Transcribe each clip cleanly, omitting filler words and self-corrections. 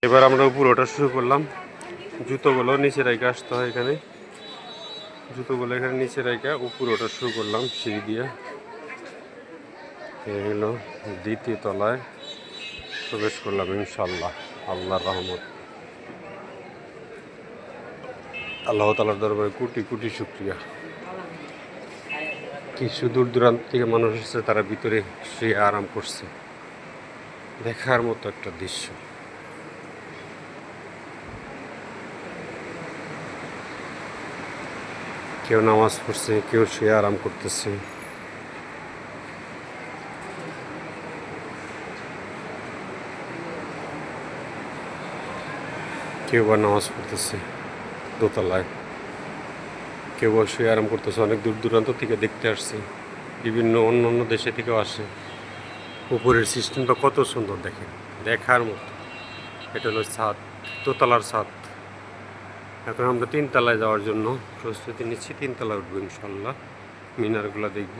এবার আমরা উপরে ওঠা শুরু করলাম। জুতোগুলো নিচে রেখে আসতে হয় এখানে, জুতোগুলো এখানে নিচে রেখে উপরে ওঠা শুরু করলাম সিঁড়ি দিয়ে। এই হলো দ্বিতীয় তলায় প্রবেশ করলাম ইনশাল্লাহ, আল্লাহর রহমত। আল্লাহ তাআলার দরবারে কোটি কোটি শুকরিয়া। কিছু দূর দূরান্ত থেকে মানুষ এসেছে, তারা ভিতরে শুয়ে আরাম করছে। দেখার মতো একটা দৃশ্য। কেউ নামাজ পড়ছে, কেউ শুয়ে আরাম করতেছে। কেউ বা নামাজ পড়তেছে দোতলায়, কেউ বা শুয়ে আরাম করতেছে। অনেক দূর দূরান্ত থেকে দেখতে আসছে, বিভিন্ন অন্য অন্য দেশে থেকেও আসে। উপরের সিস্টেমটা কত সুন্দর দেখেন, দেখার মতো। এটা হলো ছাদ, দোতলার ছাদ। এখন আমরা তিনতলায় যাওয়ার জন্য প্রস্তুতি নিচ্ছি। তিনতলায় উঠবো ইনশাল্লাহ, মিনারগুলো দেখব।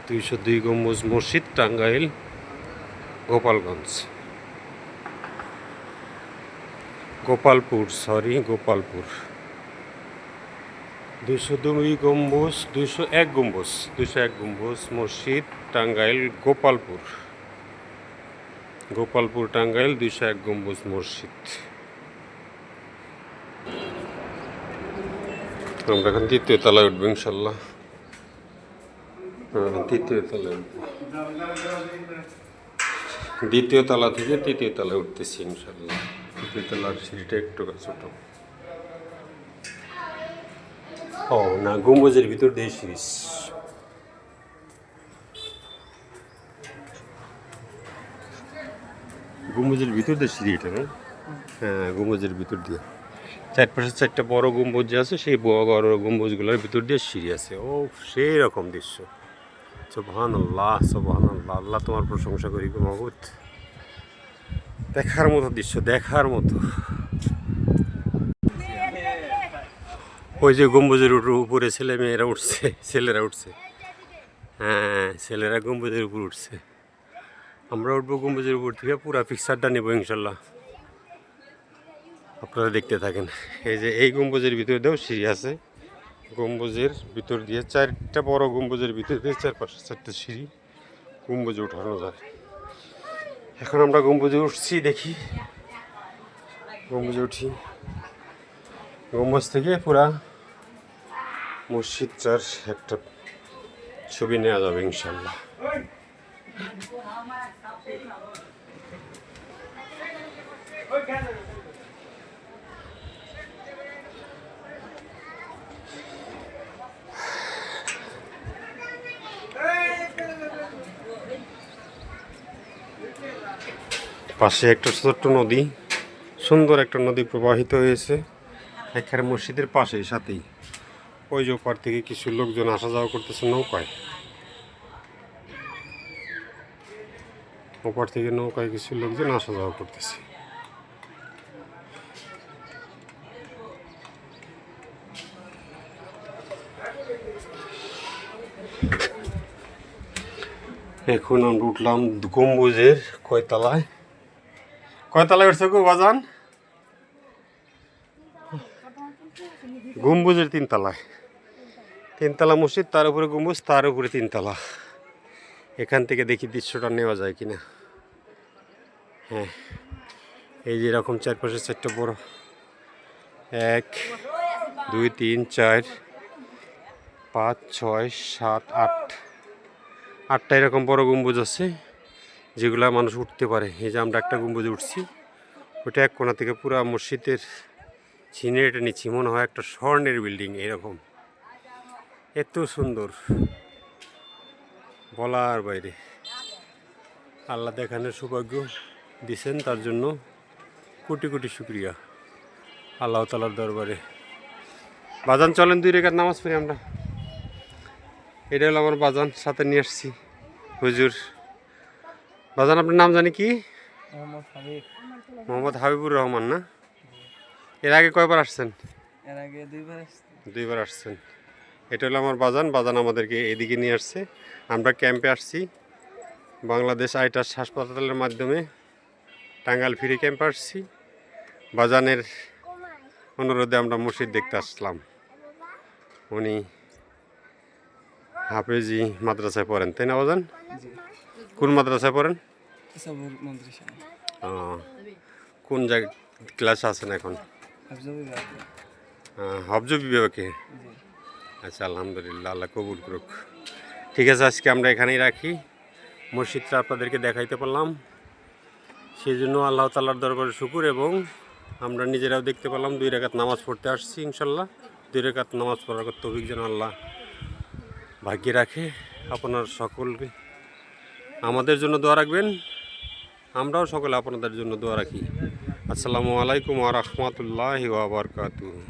202 গম্বুজ মসজিদ, টাঙ্গাইল, গোপালগঞ্জ, গোপালপুর, গোপালপুর। 202 গম্বুজ, 201 গম্বুজ, 201 গম্বুজ মসজিদ, টাঙ্গাইল, গোপালপুর, গোপালপুর টাঙ্গাইল, 201 গম্বুজ মসজিদ। আমরা এখন তৃতীয় তলায় উঠবো ইনশাল্লাহ। তৃতীয় তলায় উঠবো, দ্বিতীয় তলা থেকে তৃতীয় তলায় উঠতেছি ইনশাল্লাহ। তৃতীয় তলার সিঁড়িটা একটু ছোট। ও না, গম্বুজের ভিতর দিয়ে সিঁড়ি। গম্বুজের ভিতর দিয়ে সিঁড়ি এটা না? হ্যাঁ, গম্বুজের ভিতর দিয়ে। চারপাশে চারটা বড় গম্বুজ যে আছে, সেই বড় গম্বুজগুলোর ভিতর দিয়ে সিঁড়ি আছে। ও সেই রকম দৃশ্য। সুবহানাল্লাহ, সুবহানাল্লাহ, আল্লাহ তোমার প্রশংসা করি গো মাবুদ। দেখার মতো দৃশ্য, দেখার মতো। ওই যে গম্বুজের উপরে ছেলেমেয়েরা উঠছে, ছেলেরা উঠছে। হ্যাঁ, ছেলেরা গম্বুজের উপর উঠছে। আমরা উঠবো গম্বুজের উপর থেকে, পুরা পিকচারটা নেবো ইনশাল্লাহ। আপনারা দেখতে থাকেন। এই যে এই গম্বুজের ভিতরে দিয়েও সিঁড়ি আছে। গম্বুজের ভিতর দিয়ে চারটা বড় গম্বুজের ভিতর দিয়ে চারপাশে চারটে সিঁড়ি, গম্বুজে উঠানো যায়। এখন আমরা গম্বুজে উঠছি, দেখি গম্বুজে উঠি। গম্বুজ থেকে পুরা মসজিদটার একটা ছবি নেওয়া যাবে ইনশাল্লাহ। পাশে একটা ছোট্ট নদী, সুন্দর একটা নদী প্রবাহিত হয়েছে এখানে মসজিদের পাশেই, সাথেই। ওই যে ওপার থেকে কিছু লোকজন আসা যাওয়া করতেছে নৌকায়। ওপার থেকে নৌকায় কিছু লোকজন আসা যাওয়া করতেছে। এখন আমরা উঠলাম গম্বুজের কয়তলায়। কয়তলায় উঠছে গো বাজান? গম্বুজের তিনতলায়। তিনতলা মসজিদ, তার উপরে গম্বুজ, তার উপরে তিনতলা। এখান থেকে দেখি দৃশ্যটা নেওয়া যায় কিনা। হ্যাঁ, এই যে এরকম চারপাশে চারটা বড়, 1 2 3 4 5 6 7 8, 8টা এরকম বড় গম্বুজ আছে, যেগুলা মানুষ উঠতে পারে। এই যে আমরা একটা গম্বুজে উঠছি, ওটা এক কোণা থেকে পুরো মসজিদের সিনারিটা নিচ্ছি। মনে হয় একটা স্বর্ণের বিল্ডিং এরকম, এত সুন্দর, বলার বাইরে। আল্লাহ দেখানোর সৌভাগ্য দিছেন, তার জন্য কোটি কোটি শুক্রিয়া আল্লাহ তাআলার দরবারে। বাজান চলেন 2 রাকাত নামাজ পড়ি আমরা। এটা হলো আমার বাজান, সাথে নিয়ে আসছি হুজুর। বাজান আপনার নাম জানি কি? মোহাম্মদ হাবিবুর রহমান না? এর আগে কয়বার আসছেন? এর আগে 2বার আসছেন। এটা হলো আমার বাজান। বাজান আমাদেরকে এদিকে নিয়ে আসছে। আমরা ক্যাম্পে আসছি বাংলাদেশ আইটাস হাসপাতালের মাধ্যমে। টাঙ্গাইল ফ্রি ক্যাম্প আসছি। বাজানের অনুরোধে আমরা মসজিদ দেখতে আসলাম। উনি হাফেজি মাদ্রাসায় পড়েন, তাই না বাজান? কোন মাদ্রাসায় পড়েন? কোন জায়গায় ক্লাস আছেন এখন? হফজ বিভাগে। আচ্ছা, আলহামদুলিল্লাহ, আল্লাহ কবুল করুক। ঠিক আছে, আজকে আমরা এখানেই রাখি। মসজিদটা আপনাদেরকে দেখাইতে পারলাম, সেই জন্য আল্লাহ তাআলার দরবারে শুকুর। এবং আমরা নিজেরাও দেখতে পেলাম 2 রাকাত নামাজ পড়তে আসছি। ইনশাল্লাহ 2 রাকাত নামাজ পড়ার তৌফিক যেন আল্লাহ ভাগ্যে রাখে। আপনার সকলকে আমাদের জন্য দোয়া রাখবেন, আমরাও সকলে আপনাদের জন্য দোয়া রাখি। আসসালামু আলাইকুম ওয়া রাহমাতুল্লাহি ওয়া বারাকাতুহু।